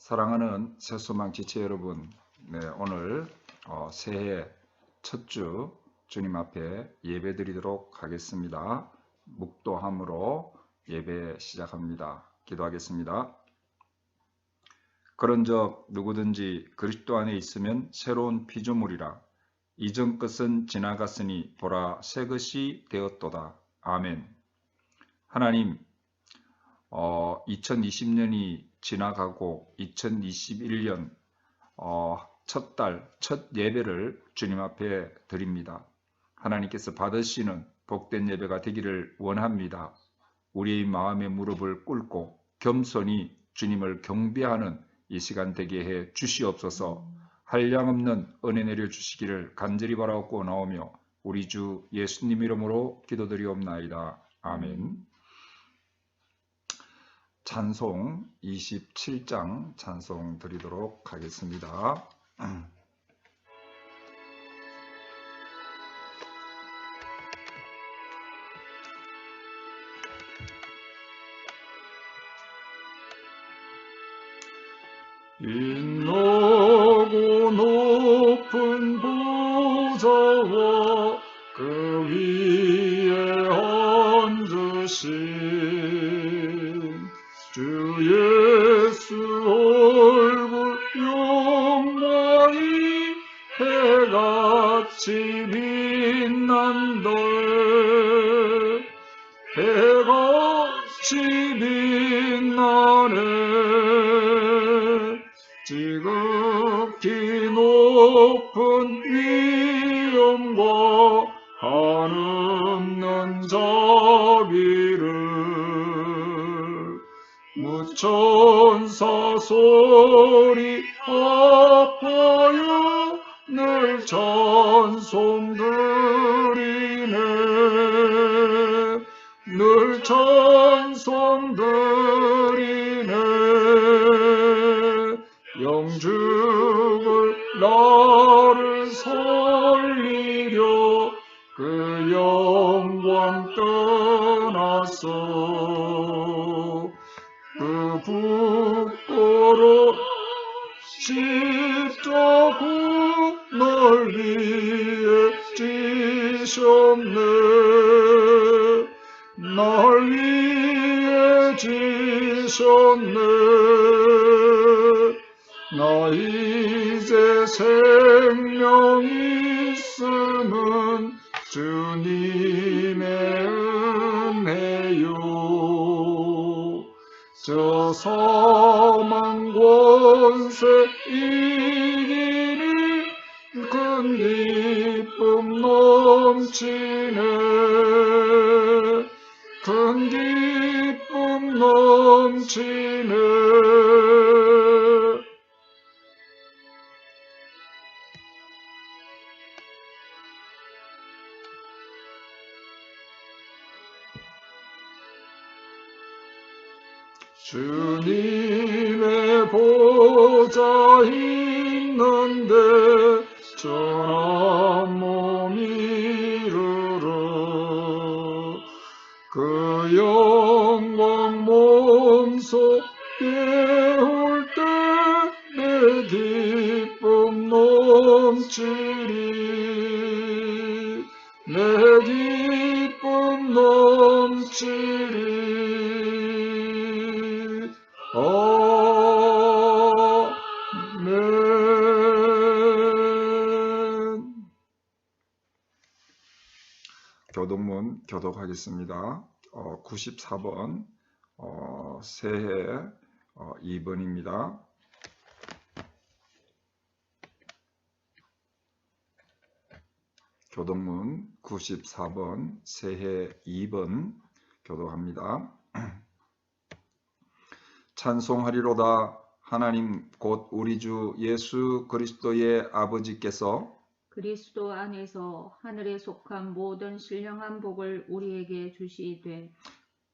사랑하는 새소망 지체 여러분, 오늘 새해 첫 주 주님 앞에 예배 드리도록 하겠습니다. 묵도함으로 예배 시작합니다. 기도하겠습니다. 그런즉 누구든지 그리스도 안에 있으면 새로운 피조물이라. 이전 것은 지나갔으니 보라 새 것이 되었도다. 아멘. 하나님, 2020년이 지나가고 2021년 첫 달, 첫 예배를 주님 앞에 드립니다. 하나님께서 받으시는 복된 예배가 되기를 원합니다. 우리의 마음의 무릎을 꿇고 겸손히 주님을 경배하는 이 시간 되게 해 주시옵소서. 한량없는 은혜 내려주시기를 간절히 바라옵고 나오며 우리 주 예수님 이름으로 기도드리옵나이다. 아멘. 찬송 27장 찬송 드리도록 하겠습니다. 빛나고 높은 보좌와 그 위에 앉으신 주 예수 얼굴 영광이 해같이 빛난다. 해같이 빛나네. 지극히 높은 위엄과 한없는 자비를 무천사 소리 합하여 늘 찬송드리네. 늘 찬송드리네. 영죽을 나를 살리려 그 영광 떠났어. 그 부끄러 십자가 널 위해 지셨네. 날 위해 지셨네. 나 이제 생명 있음은 주님의 은혜요. 저 사망 권세 이기니 큰 기쁨 넘치네. 큰 기쁨 넘치네. 주님의 보좌 있는데 전한 몸 이르러 그 영광 몸속에 올 때 내 기쁨 넘치리. 내 기쁨 넘치리. 교독문 교독하겠습니다. 94번 새해 2번입니다. 교독문 94번 새해 2번 교독합니다. 찬송하리로다. 하나님 곧 우리 주 예수 그리스도의 아버지께서 그리스도 안에서 하늘에 속한 모든 신령한 복을 우리에게 주시되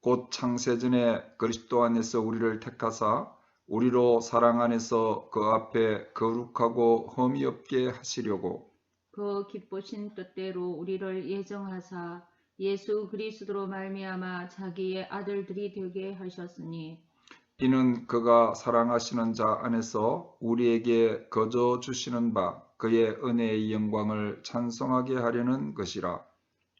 곧 창세전에 그리스도 안에서 우리를 택하사 우리로 사랑 안에서 그 앞에 거룩하고 흠이 없게 하시려고 그 기쁘신 뜻대로 우리를 예정하사 예수 그리스도로 말미암아 자기의 아들들이 되게 하셨으니 이는 그가 사랑하시는 자 안에서 우리에게 거저 주시는 바 그의 은혜의 영광을 찬송하게 하려는 것이라.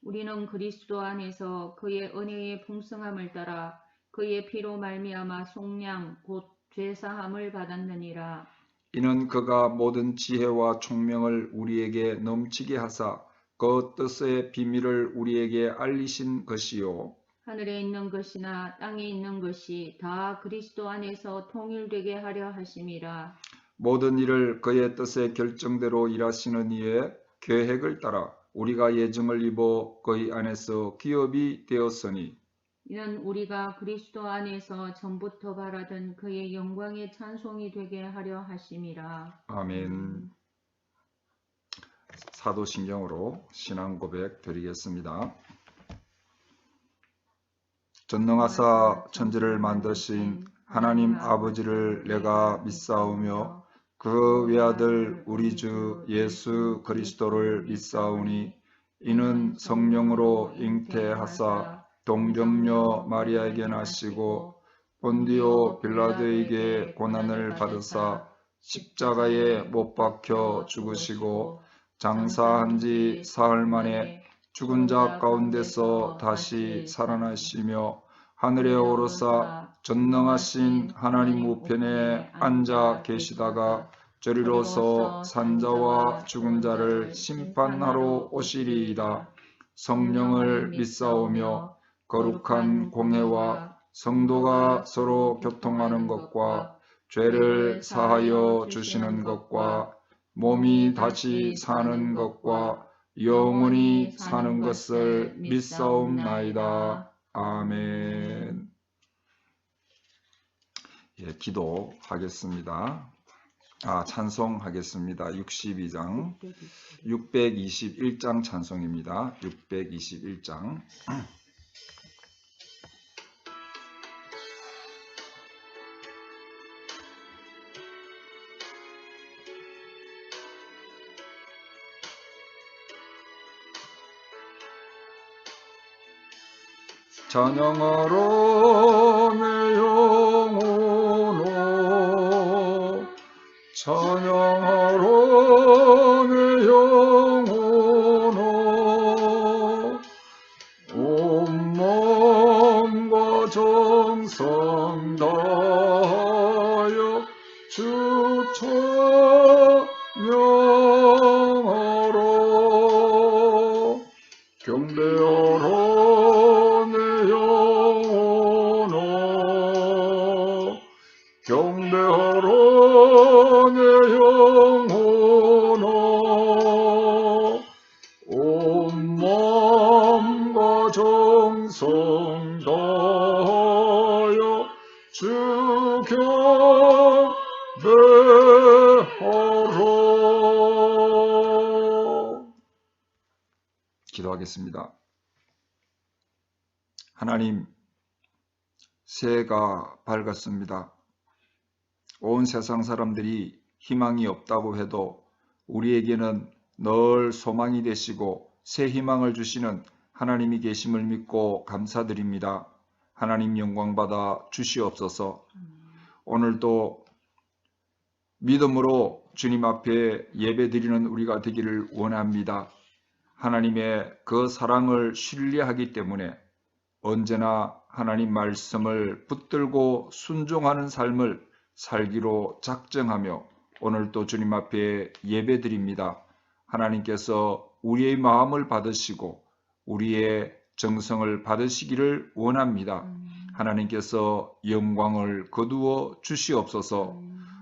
우리는 그리스도 안에서 그의 은혜의 풍성함을 따라 그의 피로 말미암아 속량 곧 죄사함을 받았느니라. 이는 그가 모든 지혜와 총명을 우리에게 넘치게 하사 그 뜻의 비밀을 우리에게 알리신 것이요. 하늘에 있는 것이나 땅에 있는 것이 다 그리스도 안에서 통일되게 하려 하심이라. 모든 일을 그의 뜻의 결정대로 일하시는 이의 계획을 따라 우리가 예정을 입어 그의 안에서 기업이 되었으니 이는 우리가 그리스도 안에서 전부터 바라던 그의 영광의 찬송이 되게 하려 하심이라. 아멘. 사도신경으로 신앙 고백 드리겠습니다. 전능하사 천지를 만드신 하나님 아버지를 내가 믿사오며 그 외아들 우리 주 예수 그리스도를 믿사오니 이는 성령으로 잉태하사 동정녀 마리아에게 나시고 본디오 빌라도에게 고난을 받으사 십자가에 못 박혀 죽으시고 장사한 지 사흘 만에 죽은 자 가운데서 다시 살아나시며 하늘에 오르사 전능하신 하나님 우편에 앉아 계시다가 저리로서 산자와 죽은 자를 심판하러 오시리이다. 성령을 믿사오며 거룩한 공회와 성도가 서로 교통하는 것과 죄를 사하여 주시는 것과 몸이 다시 사는 것과 영원히 사는 것을 믿사옵나이다. 아멘. 예, 기도하겠습니다. 찬송하겠습니다. 62장, 621장 찬송입니다. 621장. 찬양하라 내 영혼아 찬양하라 내 영혼아 온 마음과 정성 다하여 주 찬양하라 경배하라 경배하라 내 영혼아 온 마음과 정성 다하여 주 경배하라. 기도하겠습니다. 하나님, 새해가 밝았습니다. 온 세상 사람들이 희망이 없다고 해도 우리에게는 늘 소망이 되시고 새 희망을 주시는 하나님이 계심을 믿고 감사드립니다. 하나님 영광받아 주시옵소서. 오늘도 믿음으로 주님 앞에 예배드리는 우리가 되기를 원합니다. 하나님의 그 사랑을 신뢰하기 때문에 언제나 하나님 말씀을 붙들고 순종하는 삶을 살기로 작정하며 오늘도 주님 앞에 예배드립니다. 하나님께서 우리의 마음을 받으시고 우리의 정성을 받으시기를 원합니다. 하나님께서 영광을 거두어 주시옵소서.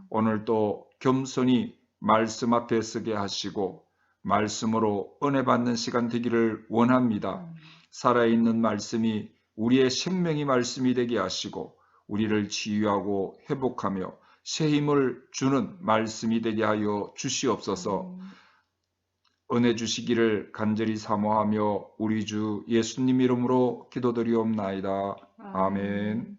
오늘도 겸손히 말씀 앞에 서게 하시고 말씀으로 은혜 받는 시간 되기를 원합니다. 살아있는 말씀이 우리의 생명의 말씀이 되게 하시고 우리를 치유하고 회복하며 새 힘을 주는 말씀이 되게 하여 주시옵소서. 은혜 주시기를 간절히 사모하며 우리 주 예수님 이름으로 기도드리옵나이다. 아멘.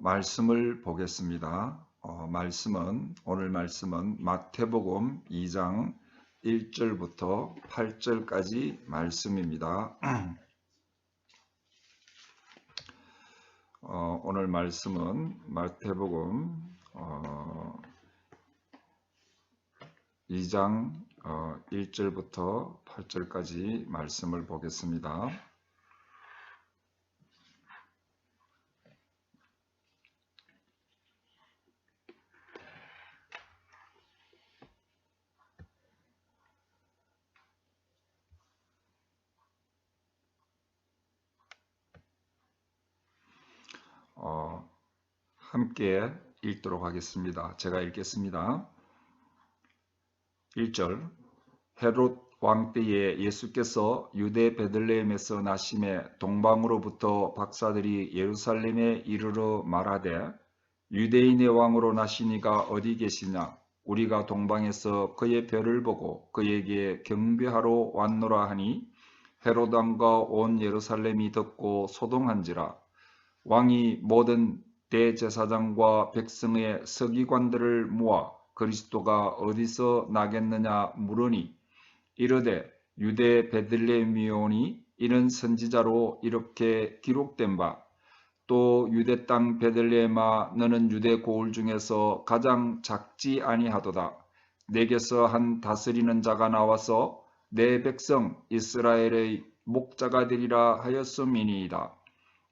말씀을 보겠습니다. 오늘 말씀은 마태복음 2장 1절부터 8절까지 말씀입니다. 오늘 말씀은 마태복음 2장 1절부터 8절까지 말씀을 보겠습니다. 함께 읽도록 하겠습니다. 제가 읽겠습니다. 1절 헤롯 왕 때에 예수께서 유대 베들레헴에서 나심에 동방으로부터 박사들이 예루살렘에 이르러 말하되 유대인의 왕으로 나시니가 어디 계시냐 우리가 동방에서 그의 별을 보고 그에게 경배하러 왔노라 하니 헤롯 왕과 온 예루살렘이 듣고 소동한지라 왕이 모든 대제사장과 백성의 서기관들을 모아 그리스도가 어디서 나겠느냐 물으니 이르되 유대 베들레헴이오니 이는 선지자로 이렇게 기록된 바 또 유대 땅 베들레헴아 너는 유대 고을 중에서 가장 작지 아니하도다. 내게서 한 다스리는 자가 나와서 내 백성 이스라엘의 목자가 되리라 하였음이니이다.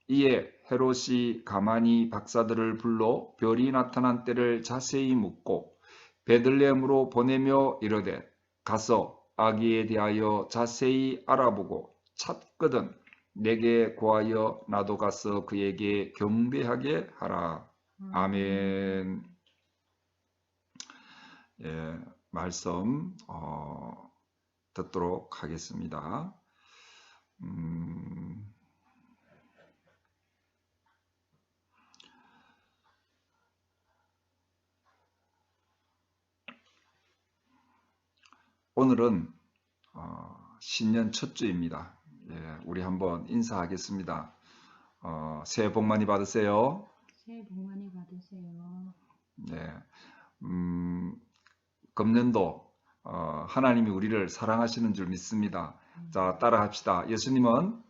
이에 헤롯이 가만히 박사들을 불러 별이 나타난 때를 자세히 묻고 베들레헴으로 보내며 이르되 가서 아기에 대하여 자세히 알아보고 찾거든 내게 구하여 나도 가서 그에게 경배하게 하라. 아멘. 말씀 듣도록 하겠습니다. 오늘은 신년 첫 주입니다. 우리 한번 인사하겠습니다. 새해 복 많이 받으세요. 새해 복 많이 받으세요. 네, 금년도 하나님이 우리를 사랑하시는 줄 믿습니다. 자, 따라합시다. 예수님은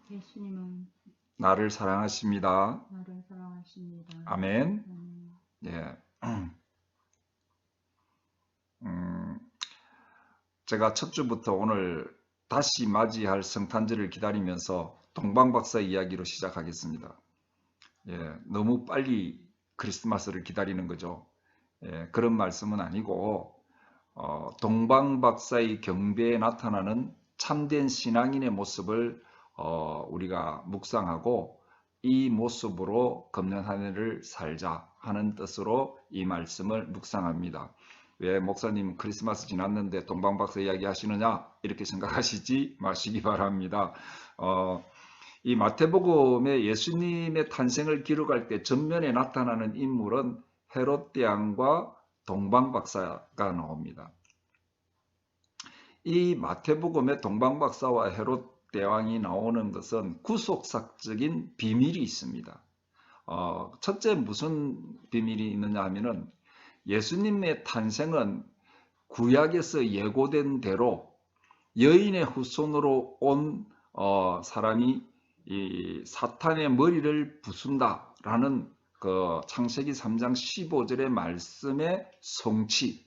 나를 사랑하십니다. 나를 사랑하십니다. 아멘. 예. 제가 첫 주부터 오늘 다시 맞이할 성탄절을 기다리면서 동방박사 이야기로 시작하겠습니다. 너무 빨리 크리스마스를 기다리는 거죠. 그런 말씀은 아니고 동방박사의 경배에 나타나는 참된 신앙인의 모습을 우리가 묵상하고 이 모습으로 금년 한 해를 살자 하는 뜻으로 이 말씀을 묵상합니다. 왜 목사님 크리스마스 지났는데 동방박사 이야기 하시느냐 이렇게 생각하시지 마시기 바랍니다. 이 마태복음에 예수님의 탄생을 기록할 때 전면에 나타나는 인물은 헤롯 대왕과 동방박사가 나옵니다. 이 마태복음에 동방박사와 헤롯 대왕이 나오는 것은 구속사적인 비밀이 있습니다. 첫째 무슨 비밀이 있느냐 하면은 예수님의 탄생은 구약에서 예고된 대로 여인의 후손으로 온 사람이 이 사탄의 머리를 부순다라는 그 창세기 3장 15절의 말씀의 성취,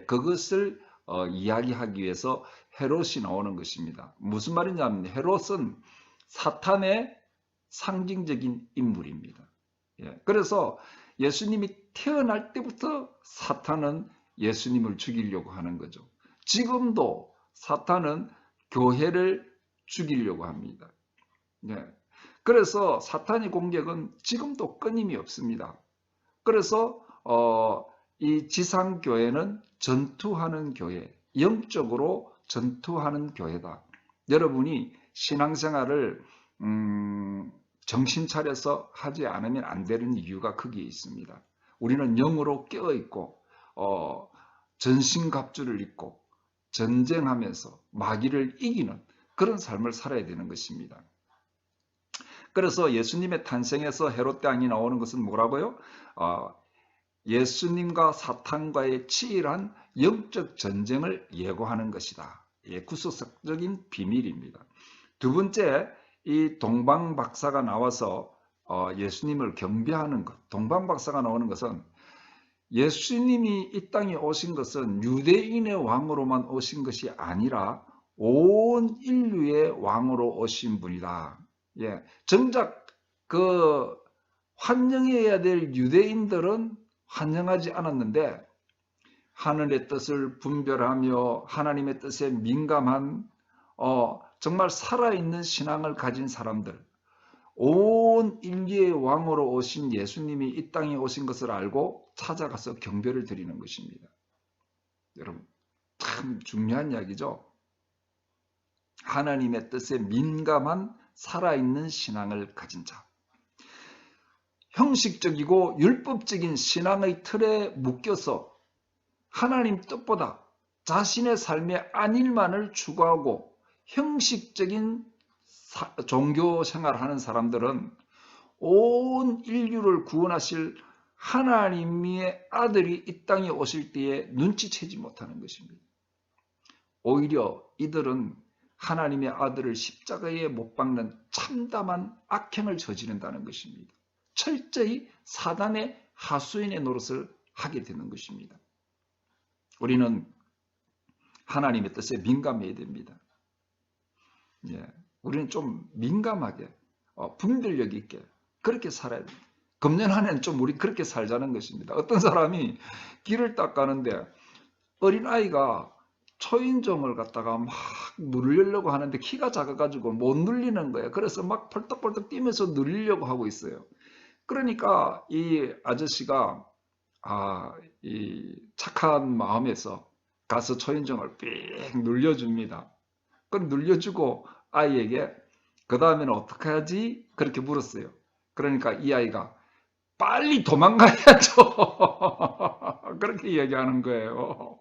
그것을 이야기하기 위해서 헤롯이 나오는 것입니다. 무슨 말이냐면 헤롯은 사탄의 상징적인 인물입니다. 그래서 예수님이 태어날 때부터 사탄은 예수님을 죽이려고 하는 거죠. 지금도 사탄은 교회를 죽이려고 합니다. 그래서 사탄의 공격은 지금도 끊임이 없습니다. 그래서 이 지상교회는 전투하는 교회, 영적으로 전투하는 교회다. 여러분이 신앙생활을 정신 차려서 하지 않으면 안 되는 이유가 거기에 있습니다. 우리는 영으로 깨어있고 전신갑주를 입고 전쟁하면서 마귀를 이기는 그런 삶을 살아야 되는 것입니다. 그래서 예수님의 탄생에서 헤롯 대왕이 나오는 것은 뭐라고요? 예수님과 사탄과의 치열한 영적 전쟁을 예고하는 것이다. 구속적인 비밀입니다. 두 번째, 이 동방박사가 나와서 예수님을 경배하는 것, 동방박사가 나오는 것은 예수님이 이 땅에 오신 것은 유대인의 왕으로만 오신 것이 아니라 온 인류의 왕으로 오신 분이다. 예, 정작 그 환영해야 될 유대인들은 환영하지 않았는데 하늘의 뜻을 분별하며 하나님의 뜻에 민감한 정말 살아있는 신앙을 가진 사람들, 온 인류의 왕으로 오신 예수님이 이 땅에 오신 것을 알고 찾아가서 경배를 드리는 것입니다. 여러분, 참 중요한 이야기죠. 하나님의 뜻에 민감한 살아있는 신앙을 가진 자. 형식적이고 율법적인 신앙의 틀에 묶여서 하나님 뜻보다 자신의 삶의 안일만을 추구하고 형식적인 종교 생활을 하는 사람들은 온 인류를 구원하실 하나님의 아들이 이 땅에 오실 때에 눈치채지 못하는 것입니다. 오히려 이들은 하나님의 아들을 십자가에 못 박는 참담한 악행을 저지른다는 것입니다. 철저히 사단의 하수인의 노릇을 하게 되는 것입니다. 우리는 하나님의 뜻에 민감해야 됩니다. 예, 우리는 좀 민감하게 분별력 있게 그렇게 살아야 됩니다. 금년 한 해는 좀 우리 그렇게 살자는 것입니다. 어떤 사람이 길을 딱 가는데 어린아이가 초인종을 갖다가 막 누르려고 하는데 키가 작아가지고 못 누르는 거예요. 그래서 막 펄떡펄떡 뛰면서 누르려고 하고 있어요. 그러니까 이 아저씨가 이 착한 마음에서 가서 초인종을 삑 눌려줍니다. 그럼 눌려주고 아이에게 그 다음에는 어떻게 하지? 그렇게 물었어요. 그러니까 이 아이가 빨리 도망가야죠. 그렇게 이야기하는 거예요.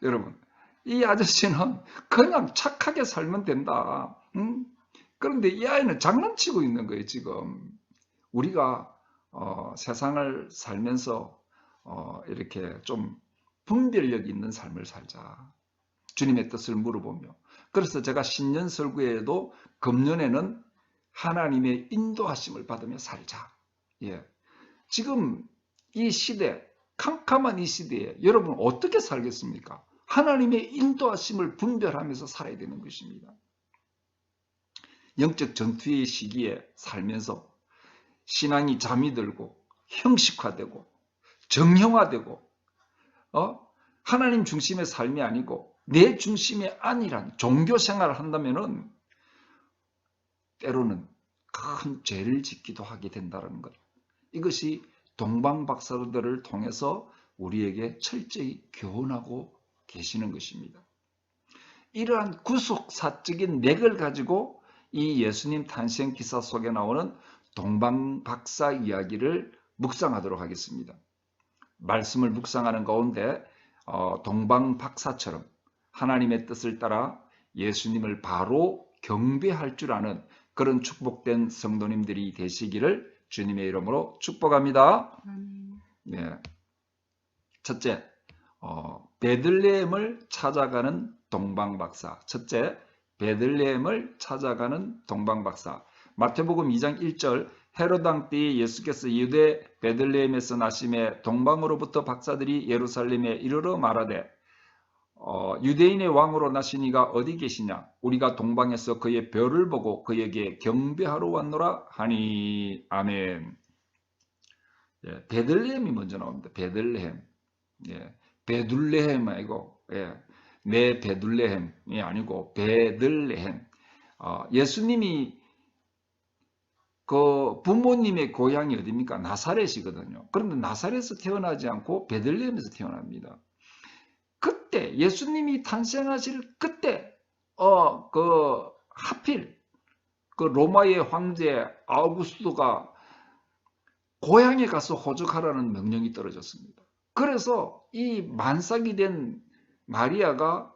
여러분, 이 아저씨는 그냥 착하게 살면 된다. 응? 그런데 이 아이는 장난치고 있는 거예요, 지금. 우리가 세상을 살면서 이렇게 좀 분별력 있는 삶을 살자. 주님의 뜻을 물어보며. 그래서 제가 신년 설교에도 금년에는 하나님의 인도하심을 받으며 살자. 예. 지금 이 시대, 캄캄한 이 시대에 여러분 어떻게 살겠습니까? 하나님의 인도하심을 분별하면서 살아야 되는 것입니다. 영적 전투의 시기에 살면서 신앙이 잠이 들고 형식화되고 정형화되고 하나님 중심의 삶이 아니고 내 중심의 안일한 종교 생활을 한다면은 때로는 큰 죄를 짓기도 하게 된다는 것. 이것이 동방박사들을 통해서 우리에게 철저히 교훈하고 계시는 것입니다. 이러한 구속사적인 맥을 가지고 이 예수님 탄생 기사 속에 나오는 동방박사 이야기를 묵상하도록 하겠습니다. 말씀을 묵상하는 가운데 동방박사처럼 하나님의 뜻을 따라 예수님을 바로 경배할 줄 아는 그런 축복된 성도님들이 되시기를 주님의 이름으로 축복합니다. 네. 첫째, 베들레헴을 찾아가는 동방박사. 첫째, 베들레헴을 찾아가는 동방박사. 마태복음 2장 1절 헤롯 왕 때에 예수께서 유대 베들레헴에서 나심에 동방으로부터 박사들이 예루살렘에 이르러 말하되 유대인의 왕으로 나시니가 어디 계시냐? 우리가 동방에서 그의 별을 보고 그에게 경배하러 왔노라 하니. 아멘. 예, 베들레헴이 먼저 나옵니다. 베들레헴. 예, 베둘레헴 아니고 내 베둘레헴이 아니고 베들레헴. 예수님이 그 부모님의 고향이 어디입니까? 나사렛이거든요. 그런데 나사렛에서 태어나지 않고 베들레헴에서 태어납니다. 그때 예수님이 탄생하실 그때 하필 그 로마의 황제 아우구스토가 고향에 가서 호적하라는 명령이 떨어졌습니다. 그래서 이 만삭이 된 마리아가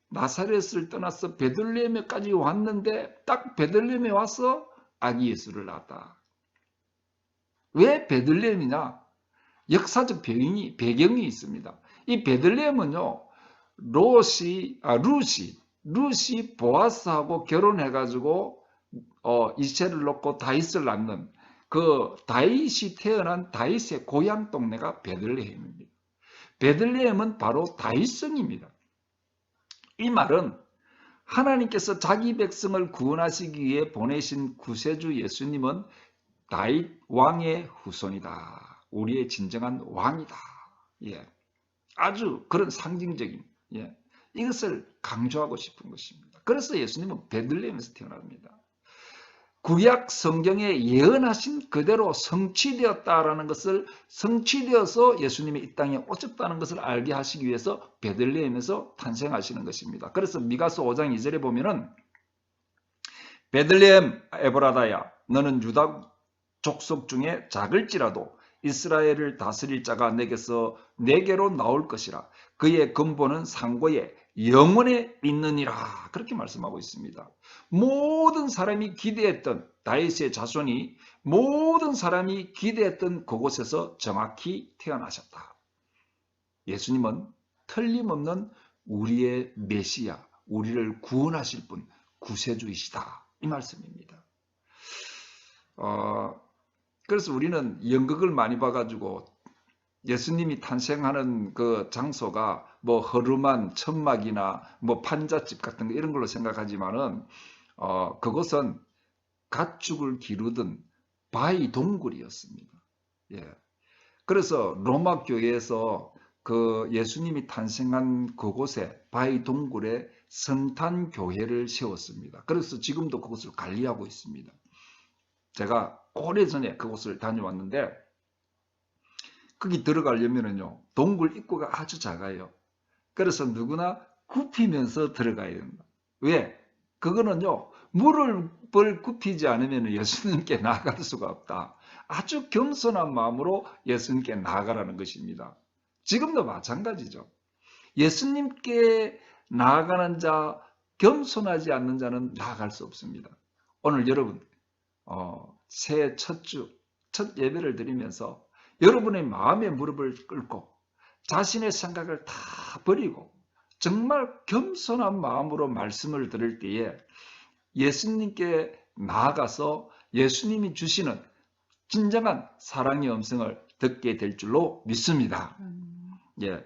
나사렛을 떠나서 베들레헴에까지 왔는데 딱 베들레헴에 와서 아기 예수를 낳았다. 왜 베들레헴이냐? 역사적 배경이 있습니다. 이 베들레헴은요, 루시 보아스하고 결혼해가지고 이세를 놓고 다윗을 낳는 그 다윗이 태어난 다윗의 고향 동네가 베들레헴입니다. 베들레헴은 바로 다윗성입니다. 이 말은 하나님께서 자기 백성을 구원하시기 위해 보내신 구세주 예수님은 다윗 왕의 후손이다. 우리의 진정한 왕이다. 예. 아주 그런 상징적인, 예. 이것을 강조하고 싶은 것입니다. 그래서 예수님은 베들레헴에서 태어납니다. 구약 성경에 예언하신 그대로 성취되었다라는 것을, 성취되어서 예수님이 이 땅에 오셨다는 것을 알게 하시기 위해서 베들레헴에서 탄생하시는 것입니다. 그래서 미가서 5장 2절에 보면은 베들레헴 에브라다야 너는 유다 족속 중에 작을지라도 이스라엘을 다스릴 자가 내게로 나올 것이라. 그의 근본은 상고에 영원에 있느니라. 그렇게 말씀하고 있습니다. 모든 사람이 기대했던 다윗의 자손이 모든 사람이 기대했던 그곳에서 정확히 태어나셨다. 예수님은 틀림없는 우리의 메시아, 우리를 구원하실 분, 구세주이시다. 이 말씀입니다. 그래서 우리는 연극을 많이 봐가지고 예수님이 탄생하는 그 장소가 뭐 허름한 천막이나 뭐 판잣집 같은 거 이런 걸로 생각하지만은 그것은 가축을 기르던 바위 동굴이었습니다. 예. 그래서 로마 교회에서 그 예수님이 탄생한 그곳에 바위 동굴에 성탄 교회를 세웠습니다. 그래서 지금도 그것을 관리하고 있습니다. 제가 오래전에 그곳을 다녀왔는데 거기 들어가려면은요 동굴 입구가 아주 작아요. 그래서 누구나 굽히면서 들어가야 된다. 왜? 그거는요 무릎을 굽히지 않으면 예수님께 나아갈 수가 없다. 아주 겸손한 마음으로 예수님께 나아가라는 것입니다. 지금도 마찬가지죠. 예수님께 나아가는 자, 겸손하지 않는 자는 나아갈 수 없습니다. 오늘 여러분 새해 첫 주, 첫 예배를 드리면서 여러분의 마음의 무릎을 꿇고 자신의 생각을 다 버리고 정말 겸손한 마음으로 말씀을 들을 때에 예수님께 나아가서 예수님이 주시는 진정한 사랑의 음성을 듣게 될 줄로 믿습니다. 예.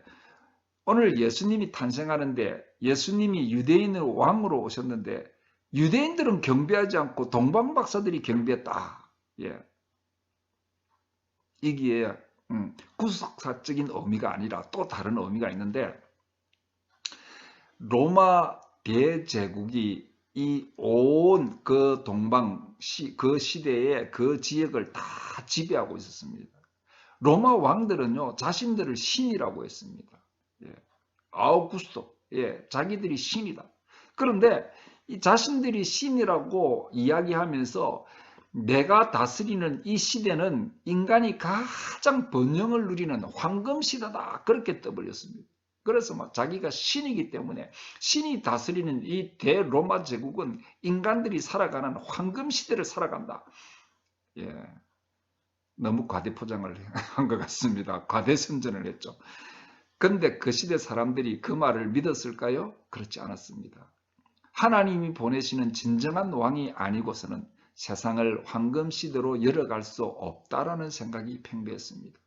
오늘 예수님이 탄생하는데 예수님이 유대인의 왕으로 오셨는데 유대인들은 경배하지 않고 동방박사들이 경배했다. 예. 이기에 구속사적인 의미가 아니라 또 다른 의미가 있는데 로마 대제국이 이 온 그 그 시대에 그 지역을 다 지배하고 있었습니다. 로마 왕들은요 자신들을 신이라고 했습니다. 예. 아우구스토, 예, 자기들이 신이다. 그런데 이 자신들이 신이라고 이야기하면서 내가 다스리는 이 시대는 인간이 가장 번영을 누리는 황금 시대다. 그렇게 떠벌렸습니다. 그래서 막 자기가 신이기 때문에 신이 다스리는 이 대로마 제국은 인간들이 살아가는 황금 시대를 살아간다. 예, 너무 과대 포장을 한 것 같습니다. 과대 선전을 했죠. 그런데 그 시대 사람들이 그 말을 믿었을까요? 그렇지 않았습니다. 하나님이 보내시는 진정한 왕이 아니고서는 세상을 황금 시대로 열어갈 수 없다라는 생각이 팽배했습니다.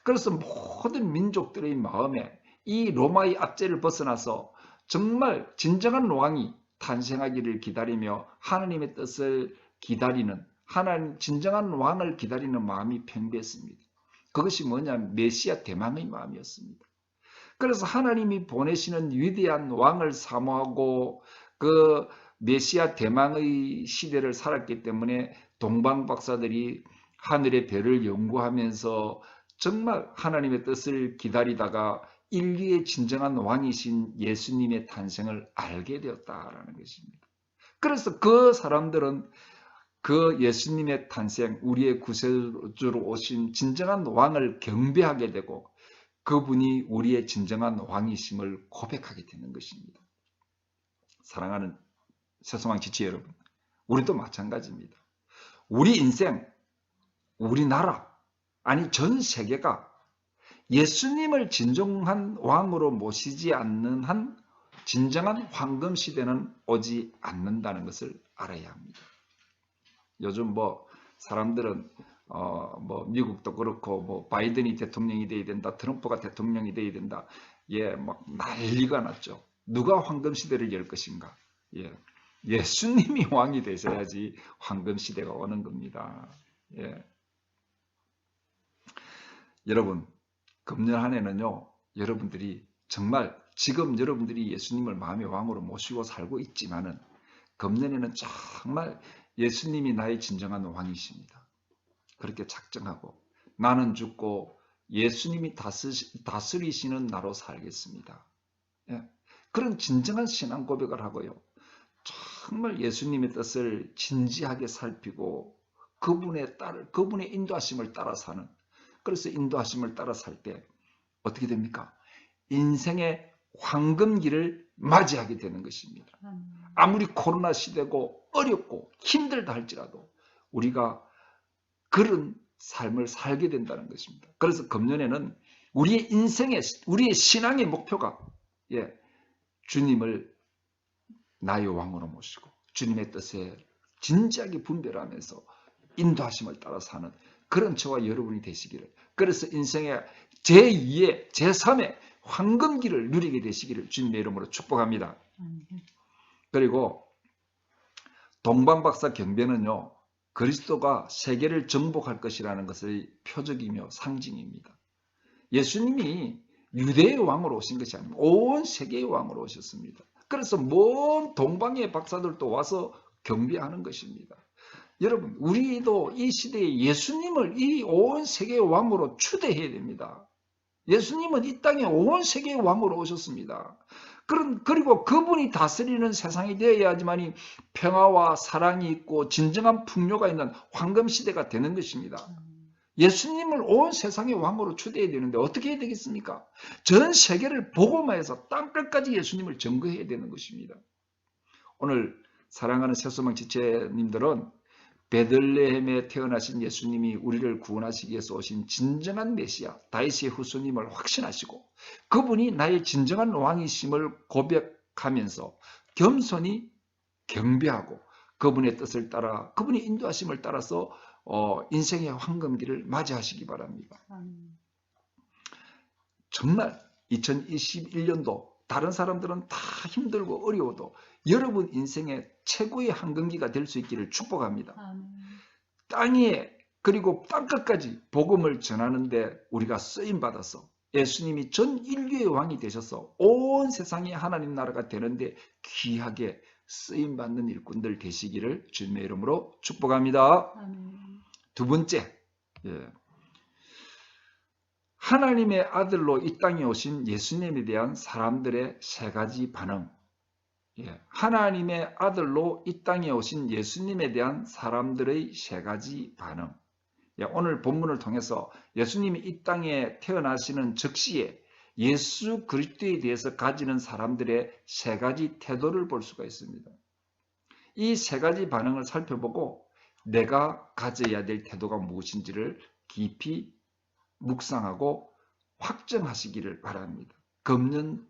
그래서 모든 민족들의 마음에 이 로마의 압제를 벗어나서 정말 진정한 왕이 탄생하기를 기다리며 하나님의 뜻을 기다리는 하나님 진정한 왕을 기다리는 마음이 팽배했습니다. 그것이 뭐냐면 메시아 대망의 마음이었습니다. 그래서 하나님이 보내시는 위대한 왕을 사모하고 그 메시아 대망의 시대를 살았기 때문에 동방 박사들이 하늘의 별을 연구하면서 정말 하나님의 뜻을 기다리다가 인류의 진정한 왕이신 예수님의 탄생을 알게 되었다라는 것입니다. 그래서 그 사람들은 그 예수님의 탄생, 우리의 구세주로 오신 진정한 왕을 경배하게 되고 그분이 우리의 진정한 왕이심을 고백하게 되는 것입니다. 사랑하는 새소망 지체 여러분, 우리도 마찬가지입니다. 우리 인생, 우리나라, 아니 전 세계가 예수님을 진정한 왕으로 모시지 않는 한 진정한 황금 시대는 오지 않는다는 것을 알아야 합니다. 요즘 뭐 사람들은 뭐 미국도 그렇고 뭐 바이든이 대통령이 돼야 된다, 트럼프가 대통령이 돼야 된다, 예, 막 난리가 났죠. 누가 황금 시대를 열 것인가? 예, 예수님이 왕이 되셔야지 황금 시대가 오는 겁니다. 예, 여러분 금년 한 해는요, 여러분들이 정말 지금 여러분들이 예수님을 마음의 왕으로 모시고 살고 있지만은 금년에는 정말 예수님이 나의 진정한 왕이십니다. 그렇게 작정하고 나는 죽고 예수님이 다스리시는 나로 살겠습니다. 예. 그런 진정한 신앙 고백을 하고요. 정말 예수님의 뜻을 진지하게 살피고 그분의 인도하심을 따라 사는, 그래서 인도하심을 따라 살 때 어떻게 됩니까? 인생의 황금기를 맞이하게 되는 것입니다. 아무리 코로나 시대고 어렵고 힘들다 할지라도 우리가 그런 삶을 살게 된다는 것입니다. 그래서 금년에는 우리의 우리의 신앙의 목표가 주님을 나의 왕으로 모시고 주님의 뜻에 진지하게 분별하면서 인도하심을 따라 사는 그런 저와 여러분이 되시기를, 그래서 인생의 제2의 제3의 황금기를 누리게 되시기를 주님의 이름으로 축복합니다. 그리고 동방박사 경배는요, 그리스도가 세계를 정복할 것이라는 것의 표적이며 상징입니다. 예수님이 유대의 왕으로 오신 것이 아니고 온 세계의 왕으로 오셨습니다. 그래서 먼 동방의 박사들도 와서 경배하는 것입니다. 여러분, 우리도 이 시대에 예수님을 이 온 세계의 왕으로 추대해야 됩니다. 예수님은 이 땅에 온 세계의 왕으로 오셨습니다. 그리고 그분이 다스리는 세상이 되어야지만 평화와 사랑이 있고 진정한 풍요가 있는 황금 시대가 되는 것입니다. 예수님을 온 세상의 왕으로 추대해야 되는데 어떻게 해야 되겠습니까? 전 세계를 복음화해서 땅끝까지 예수님을 증거해야 되는 것입니다. 오늘 사랑하는 새소망 지체님들은 베들레헴에 태어나신 예수님이 우리를 구원하시기 위해서 오신 진정한 메시아 다윗의 후손님을 확신하시고 그분이 나의 진정한 왕이심을 고백하면서 겸손히 경배하고 그분의 뜻을 따라 그분의 인도하심을 따라서 인생의 황금기를 맞이하시기 바랍니다. 정말 2021년도 다른 사람들은 다 힘들고 어려워도 여러분 인생의 최고의 황금기가 될 수 있기를 축복합니다. 땅에 그리고 땅끝까지 복음을 전하는데 우리가 쓰임받아서 예수님이 전 인류의 왕이 되셔서 온 세상이 하나님 나라가 되는데 귀하게 쓰임받는 일꾼들 되시기를 주님의 이름으로 축복합니다. 두 번째, 하나님의 아들로 이 땅에 오신 예수님에 대한 사람들의 세 가지 반응. 하나님의 아들로 이 땅에 오신 예수님에 대한 사람들의 세 가지 반응. 오늘 본문을 통해서 예수님이 이 땅에 태어나시는 즉시에 예수 그리스도에 대해서 가지는 사람들의 세 가지 태도를 볼 수가 있습니다. 이 세 가지 반응을 살펴보고 내가 가져야 될 태도가 무엇인지를 깊이 묵상하고 확정하시기를 바랍니다. 금년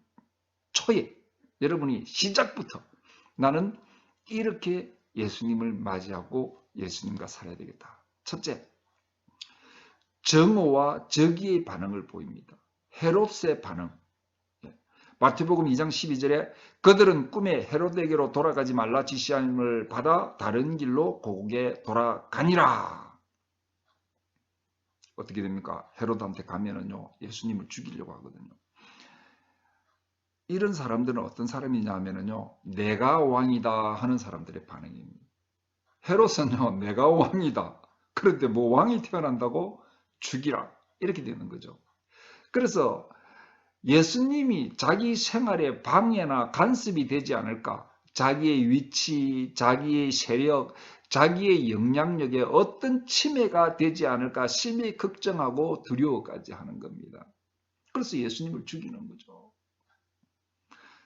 초에 여러분이 시작부터 나는 이렇게 예수님을 맞이하고 예수님과 살아야 되겠다. 첫째, 정오와 저기의 반응을 보입니다. 헤롯의 반응. 마태복음 2장 12절에 그들은 꿈에 헤롯에게로 돌아가지 말라 지시함을 받아 다른 길로 고국에 돌아가니라. 어떻게 됩니까? 헤롯한테 가면은요, 예수님을 죽이려고 하거든요. 이런 사람들은 어떤 사람이냐 하면은요, 내가 왕이다 하는 사람들의 반응입니다. 헤롯은요, 내가 왕이다. 그런데 뭐 왕이 태어난다고 죽이라. 이렇게 되는 거죠. 그래서 예수님이 자기 생활에 방해나 간섭이 되지 않을까? 자기의 위치, 자기의 세력, 자기의 영향력에 어떤 침해가 되지 않을까 심히 걱정하고 두려워까지 하는 겁니다. 그래서 예수님을 죽이는 거죠.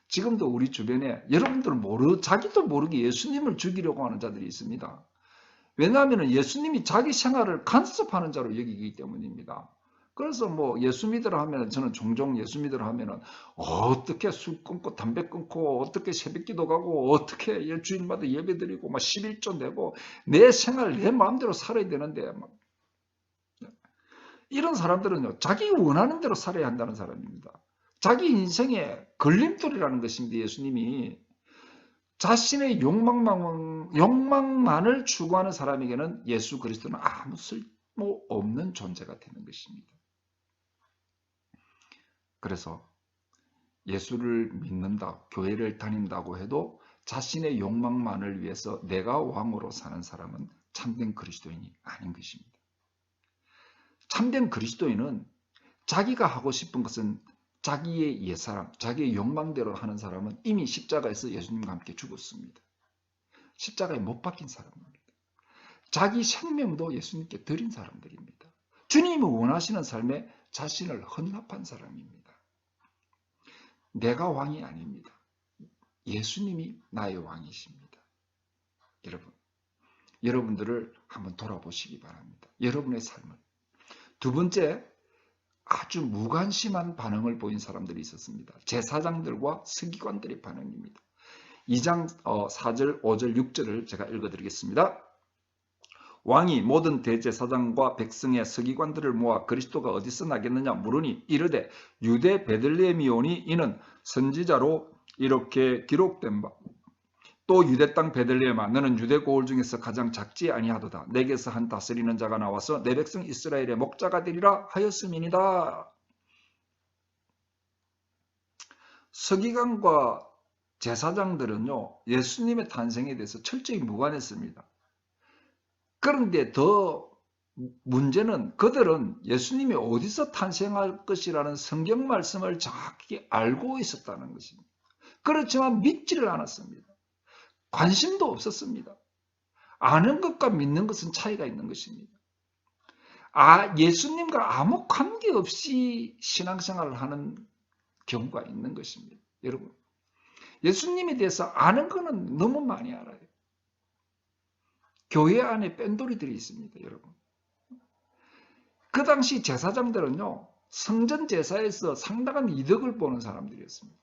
지금도 우리 주변에 여러분들 자기도 모르게 예수님을 죽이려고 하는 자들이 있습니다. 왜냐하면 예수님이 자기 생활을 간섭하는 자로 여기기 때문입니다. 그래서 뭐 예수 믿으라 하면 저는 종종 예수 믿으라 하면은 어떻게 술 끊고 담배 끊고 어떻게 새벽기도 가고 어떻게 일주일마다 예배드리고 막 11조 내고 내 생활 내 마음대로 살아야 되는데 막 이런 사람들은요 자기 원하는 대로 살아야 한다는 사람입니다. 자기 인생의 걸림돌이라는 것입니다. 예수님이 자신의 욕망만을 추구하는 사람에게는 예수 그리스도는 아무 쓸모없는 존재가 되는 것입니다. 그래서 예수를 믿는다, 교회를 다닌다고 해도 자신의 욕망만을 위해서 내가 왕으로 사는 사람은 참된 그리스도인이 아닌 것입니다. 참된 그리스도인은 자기가 하고 싶은 것은 자기의 옛사람, 자기의 욕망대로 하는 사람은 이미 십자가에서 예수님과 함께 죽었습니다. 십자가에 못 박힌 사람입니다. 자기 생명도 예수님께 드린 사람들입니다. 주님이 원하시는 삶에 자신을 헌납한 사람입니다. 내가 왕이 아닙니다. 예수님이 나의 왕이십니다. 여러분들을 한번 돌아보시기 바랍니다. 여러분의 삶을. 두 번째, 아주 무관심한 반응을 보인 사람들이 있었습니다. 제사장들과 서기관들의 반응입니다. 2장 4절, 5절, 6절을 제가 읽어드리겠습니다. 왕이 모든 대제사장과 백성의 서기관들을 모아 그리스도가 어디서 나겠느냐 물으니 이르되 유대 베들레헴이오니 이는 선지자로 이렇게 기록된 바 또 유대 땅 베들레헴아 너는 유대 고을 중에서 가장 작지 아니하도다. 내게서 한 다스리는 자가 나와서 내 백성 이스라엘의 목자가 되리라 하였음이니이다. 서기관과 제사장들은요 예수님의 탄생에 대해서 철저히 무관했습니다. 그런데 더 문제는 그들은 예수님이 어디서 탄생할 것이라는 성경 말씀을 정확히 알고 있었다는 것입니다. 그렇지만 믿지를 않았습니다. 관심도 없었습니다. 아는 것과 믿는 것은 차이가 있는 것입니다. 예수님과 아무 관계없이 신앙생활을 하는 경우가 있는 것입니다. 여러분, 예수님에 대해서 아는 것은 너무 많이 알아요. 교회 안에 뺀돌이들이 있습니다. 여러분, 그 당시 제사장들은요 성전 제사에서 상당한 이득을 보는 사람들이었습니다.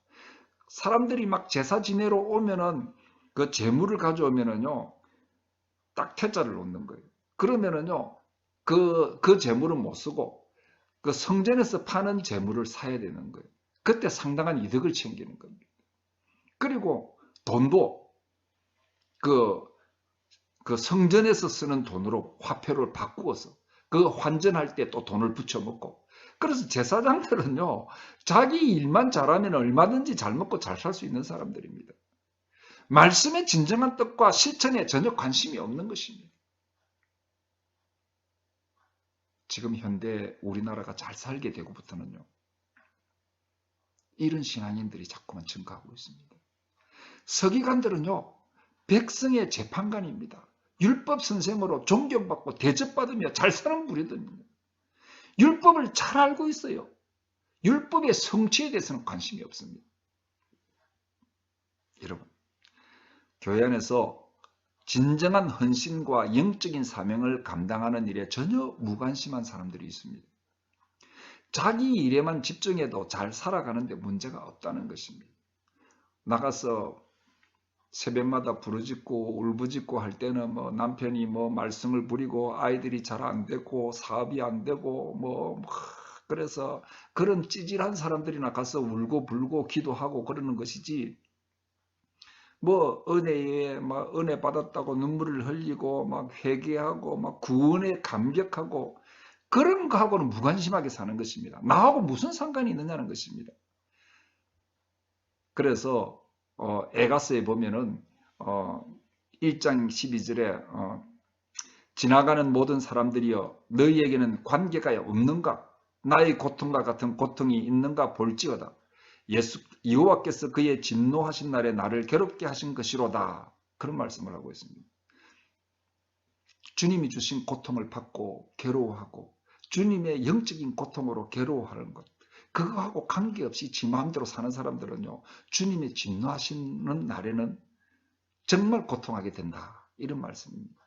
사람들이 막 제사 지내러 오면은 그 재물을 가져오면은요 딱 태자를 놓는 거예요. 그러면은요 그 재물은 못 쓰고 그 성전에서 파는 재물을 사야 되는 거예요. 그때 상당한 이득을 챙기는 겁니다. 그리고 돈도 그 성전에서 쓰는 돈으로 화폐를 바꾸어서 그 환전할 때 또 돈을 붙여먹고, 그래서 제사장들은요 자기 일만 잘하면 얼마든지 잘 먹고 잘 살 수 있는 사람들입니다. 말씀의 진정한 뜻과 실천에 전혀 관심이 없는 것입니다. 지금 현대 우리나라가 잘 살게 되고부터는요 이런 신앙인들이 자꾸만 증가하고 있습니다. 서기관들은요 백성의 재판관입니다. 율법 선생으로 존경받고 대접받으며 잘 사는 무리들입니다. 율법을 잘 알고 있어요. 율법의 성취에 대해서는 관심이 없습니다. 여러분, 교회 안에서 진정한 헌신과 영적인 사명을 감당하는 일에 전혀 무관심한 사람들이 있습니다. 자기 일에만 집중해도 잘 살아가는데 문제가 없다는 것입니다. 나가서 새벽마다 부르짖고 울부짖고 할 때는 뭐 남편이 뭐 말썽을 부리고 아이들이 잘 안 되고 사업이 안 되고 그래서 그런 찌질한 사람들이나 가서 울고 불고 기도하고 그러는 것이지, 뭐 은혜에 막 은혜 받았다고 눈물을 흘리고 막 회개하고 막 구원에 감격하고 그런 거하고는 무관심하게 사는 것입니다. 나하고 무슨 상관이 있느냐는 것입니다. 그래서 에가서에 보면은 1장 12절에 지나가는 모든 사람들이여 너희에게는 관계가 없는가? 나의 고통과 같은 고통이 있는가 볼지어다. 여호와께서 그의 진노하신 날에 나를 괴롭게 하신 것이로다. 그런 말씀을 하고 있습니다. 주님이 주신 고통을 받고 괴로워하고 주님의 영적인 고통으로 괴로워하는 것, 그거하고 관계없이 지 마음대로 사는 사람들은요 주님이 진노하시는 날에는 정말 고통하게 된다, 이런 말씀입니다.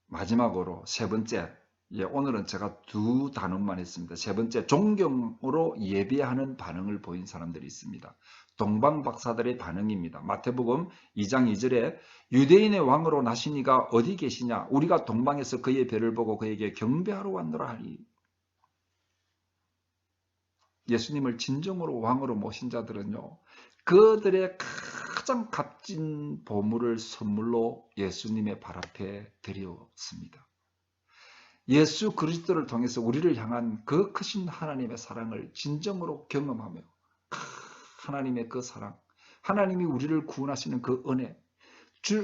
마지막으로 세 번째, 예, 오늘은 제가 두 단어만 했습니다. 세 번째, 존경으로 예배하는 반응을 보인 사람들이 있습니다. 동방박사들의 반응입니다. 마태복음 2장 2절에 유대인의 왕으로 나시니가 어디 계시냐? 우리가 동방에서 그의 배를 보고 그에게 경배하러 왔노라 하니. 예수님을 진정으로 왕으로 모신 자들은요, 그들의 가장 값진 보물을 선물로 예수님의 발 앞에 드렸습니다. 예수 그리스도를 통해서 우리를 향한 그 크신 하나님의 사랑을 진정으로 경험하며 하나님의 그 사랑, 하나님이 우리를 구원하시는 그 은혜,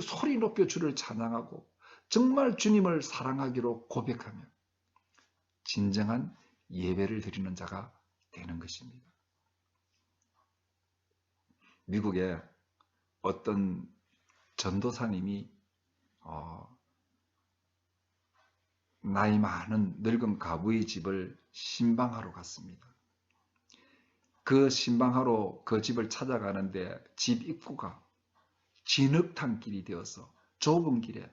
소리 높여 주를 찬양하고 정말 주님을 사랑하기로 고백하며 진정한 예배를 드리는 자가 되는 것입니다. 미국에 어떤 전도사님이 나이 많은 늙은 가부의 집을 신방하러 갔습니다. 그 신방하러 그 집을 찾아가는데 집 입구가 진흙탕 길이 되어서 좁은 길에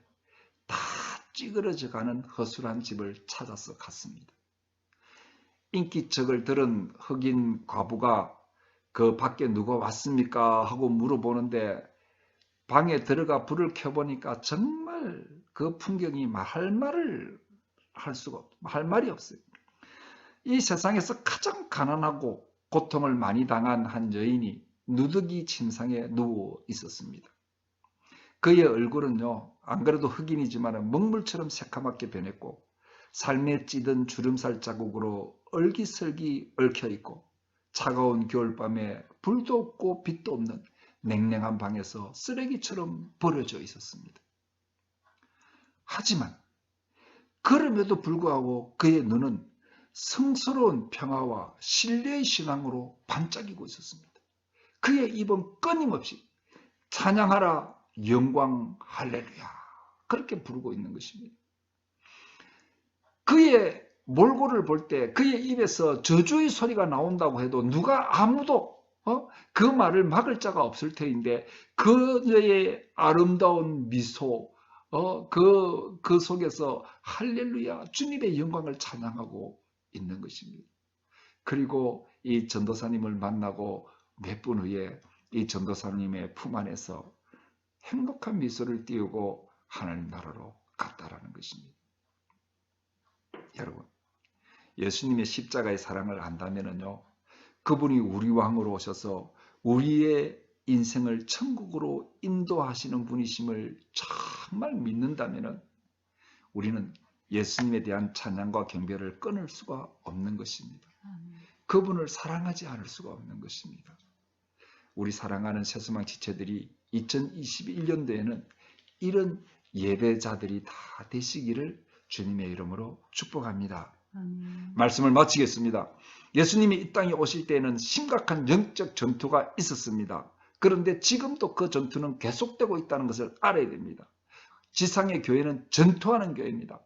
다 찌그러져 가는 허술한 집을 찾아서 갔습니다. 인기척을 들은 흑인 과부가 그 밖에 누가 왔습니까? 하고 물어보는데 방에 들어가 불을 켜보니까 정말 그 풍경이 할 말이 없어요. 이 세상에서 가장 가난하고 고통을 많이 당한 한 여인이 누더기 침상에 누워 있었습니다. 그의 얼굴은요, 안 그래도 흑인이지만 먹물처럼 새카맣게 변했고 삶에 찌든 주름살 자국으로 얼기설기 얽혀있고 차가운 겨울밤에 불도 없고 빛도 없는 냉랭한 방에서 쓰레기처럼 버려져 있었습니다. 하지만 그럼에도 불구하고 그의 눈은 성스러운 평화와 신뢰의 신앙으로 반짝이고 있었습니다. 그의 입은 끊임없이 찬양하라 영광 할렐루야 그렇게 부르고 있는 것입니다. 그의 몰골을 볼 때 그의 입에서 저주의 소리가 나온다고 해도 누가 아무도 그 말을 막을 자가 없을 터인데 그의 아름다운 미소 그 속에서 할렐루야 주님의 영광을 찬양하고 있는 것입니다. 그리고 이 전도사님을 만나고 몇 분 후에 이 전도사님의 품 안에서 행복한 미소를 띄우고 하나님 나라로 갔다라는 것입니다. 여러분, 예수님의 십자가의 사랑을 안다면요, 그분이 우리 왕으로 오셔서 우리의 인생을 천국으로 인도하시는 분이심을 정말 믿는다면 우리는 예수님에 대한 찬양과 경배를 끊을 수가 없는 것입니다. 그분을 사랑하지 않을 수가 없는 것입니다. 우리 사랑하는 새소망 지체들이 2021년도에는 이런 예배자들이 다 되시기를 주님의 이름으로 축복합니다. 말씀을 마치겠습니다. 예수님이 이 땅에 오실 때에는 심각한 영적 전투가 있었습니다. 그런데 지금도 그 전투는 계속되고 있다는 것을 알아야 됩니다. 지상의 교회는 전투하는 교회입니다.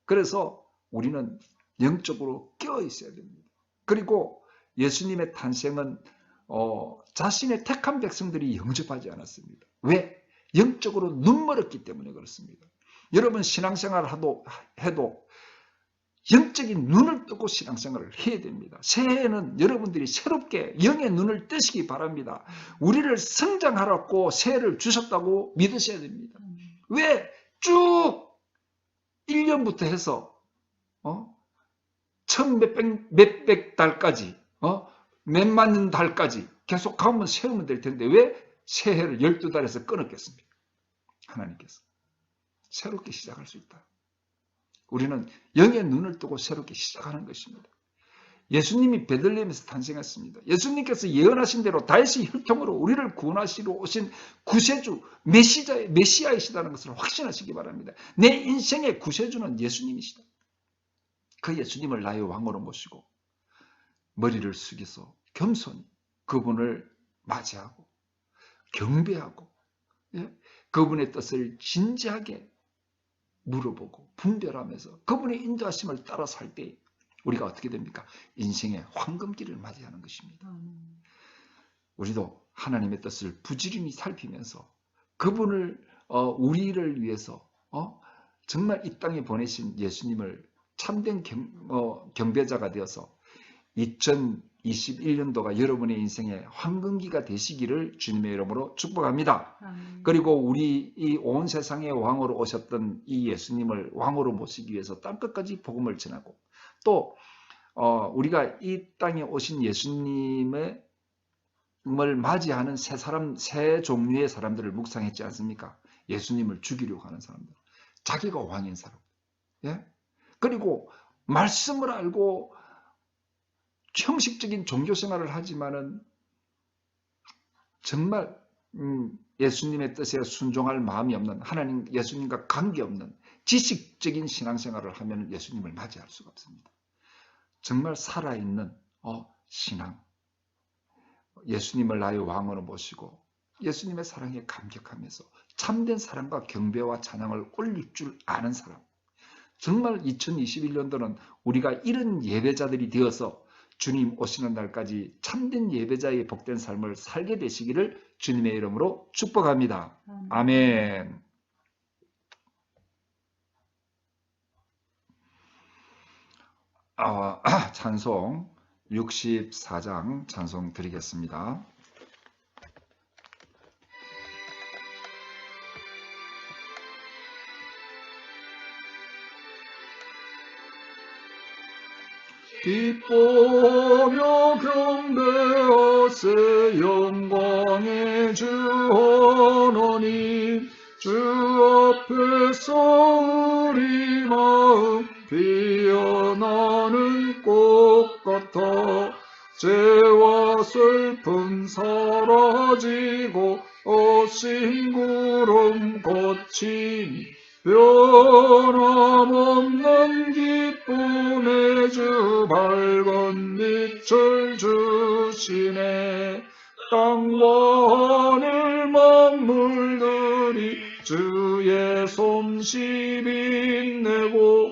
그래서 우리는 영적으로 깨어 있어야 됩니다. 그리고 예수님의 탄생은 자신의 택한 백성들이 영접하지 않았습니다. 왜? 영적으로 눈멀었기 때문에 그렇습니다. 여러분 신앙생활을 해도 영적인 눈을 뜨고 신앙생활을 해야 됩니다. 새해에는 여러분들이 새롭게 영의 눈을 뜨시기 바랍니다. 우리를 성장하라고 새해를 주셨다고 믿으셔야 됩니다. 왜? 쭉 1년부터 해서 몇백 달까지 몇만 달까지 계속 가면 세우면 될 텐데 왜 새해를 12달에서 끊었겠습니까? 하나님께서 새롭게 시작할 수 있다. 우리는 영의 눈을 뜨고 새롭게 시작하는 것입니다. 예수님이 베들레헴에서 탄생했습니다. 예수님께서 예언하신 대로 다윗의 혈통으로 우리를 구원하시러 오신 구세주 메시아이시다는 것을 확신하시기 바랍니다. 내 인생의 구세주는 예수님이시다. 그 예수님을 나의 왕으로 모시고 머리를 숙여서 겸손히 그분을 맞이하고 경배하고 그분의 뜻을 진지하게 물어보고 분별하면서 그분의 인도하심을 따라 살 때 우리가 어떻게 됩니까? 인생의 황금길을 맞이하는 것입니다. 우리도 하나님의 뜻을 부지런히 살피면서 그분을 우리를 위해서 정말 이 땅에 보내신 예수님을 참된 경배자가 되어서 2021년도가 여러분의 인생의 황금기가 되시기를 주님의 이름으로 축복합니다. 그리고 우리 이 온 세상의 왕으로 오셨던 이 예수님을 왕으로 모시기 위해서 땅끝까지 복음을 전하고, 또 우리가 이 땅에 오신 예수님을 맞이하는 새 종류의 사람들을 묵상했지 않습니까? 예수님을 죽이려고 하는 사람들, 자기가 왕인 사람, 예? 그리고 말씀을 알고 형식적인 종교 생활을 하지만은 정말 예수님의 뜻에 순종할 마음이 없는, 하나님 예수님과 관계없는 지식적인 신앙생활을 하면 예수님을 맞이할 수가 없습니다. 정말 살아있는 신앙, 예수님을 나의 왕으로 모시고 예수님의 사랑에 감격하면서 참된 사랑과 경배와 찬양을 올릴 줄 아는 사람, 정말 2021년도는 우리가 이런 예배자들이 되어서 주님 오시는 날까지 참된 예배자의 복된 삶을 살게 되시기를 주님의 이름으로 축복합니다. 아멘. 찬송 64장 찬송 드리겠습니다. 기뻐하며 경배하세 영광의 주 하나님, 주 앞에서 우리 마음 피어나는 꽃 같아 죄와 슬픔 사라지고 오신 구름 거치니 변함없는 기쁨의 주 밝은 빛을 주시네. 땅과 하늘 만물들이 주의 솜씨 빛내고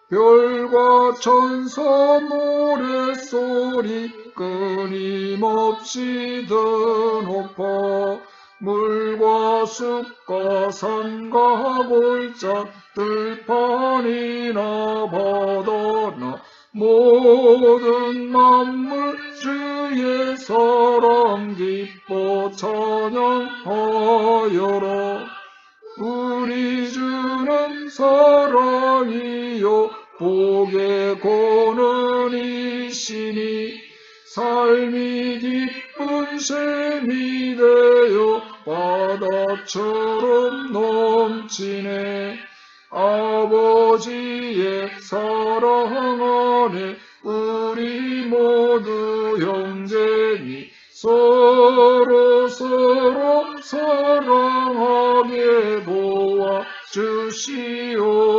별과 천사 노랫소리 끊임없이 드높아 물과 숲과 산과 골짜 들판이나 바다나 모든 만물 주의 사랑 기뻐 찬양하여라. 우리 주는 사랑이요 복의 근원이시니 삶이 기쁜 샘이 되어 바다처럼 넘치네. 아버지의 사랑 안에 우리 모두 형제니 서로 사랑하게 도와 주시옵소서.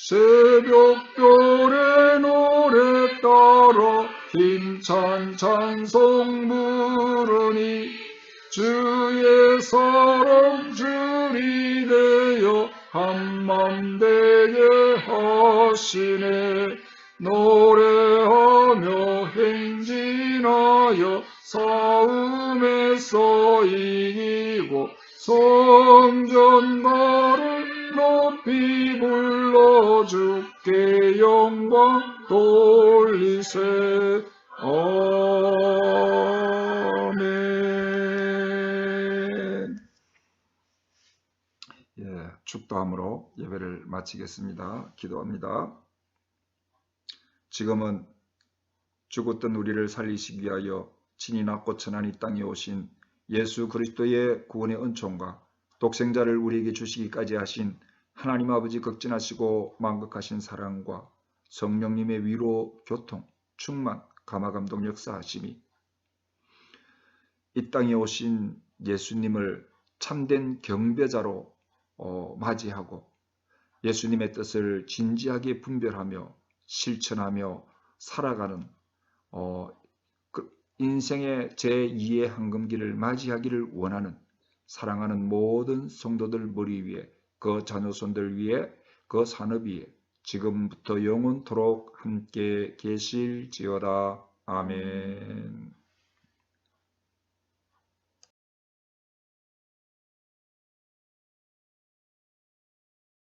새벽별의 노래 따라 힘찬 찬송 부르니 주의 사랑 줄이 되어 한맘 되게 하시네. 노래하며 행진하여 싸움에서 이기고 성전가를 높이 불러 주께 영광 돌리세. 아멘. 축도함으로 예배를 마치겠습니다. 기도합니다. 지금은 죽었던 우리를 살리시기 위하여 친히 낳고 천한 이 땅에 오신 예수 그리스도의 구원의 은총과 독생자를 우리에게 주시기까지 하신 하나님 아버지 극진하시고 만극하신 사랑과 성령님의 위로, 교통, 충만, 감화감동 역사하심이 이 땅에 오신 예수님을 참된 경배자로 맞이하고 예수님의 뜻을 진지하게 분별하며 실천하며 살아가는 인생의 제2의 황금기를 맞이하기를 원하는 사랑하는 모든 성도들 머리 위에, 그 자녀손들 위에, 그 산업 위에 지금부터 영원토록 함께 계실지어다. 아멘.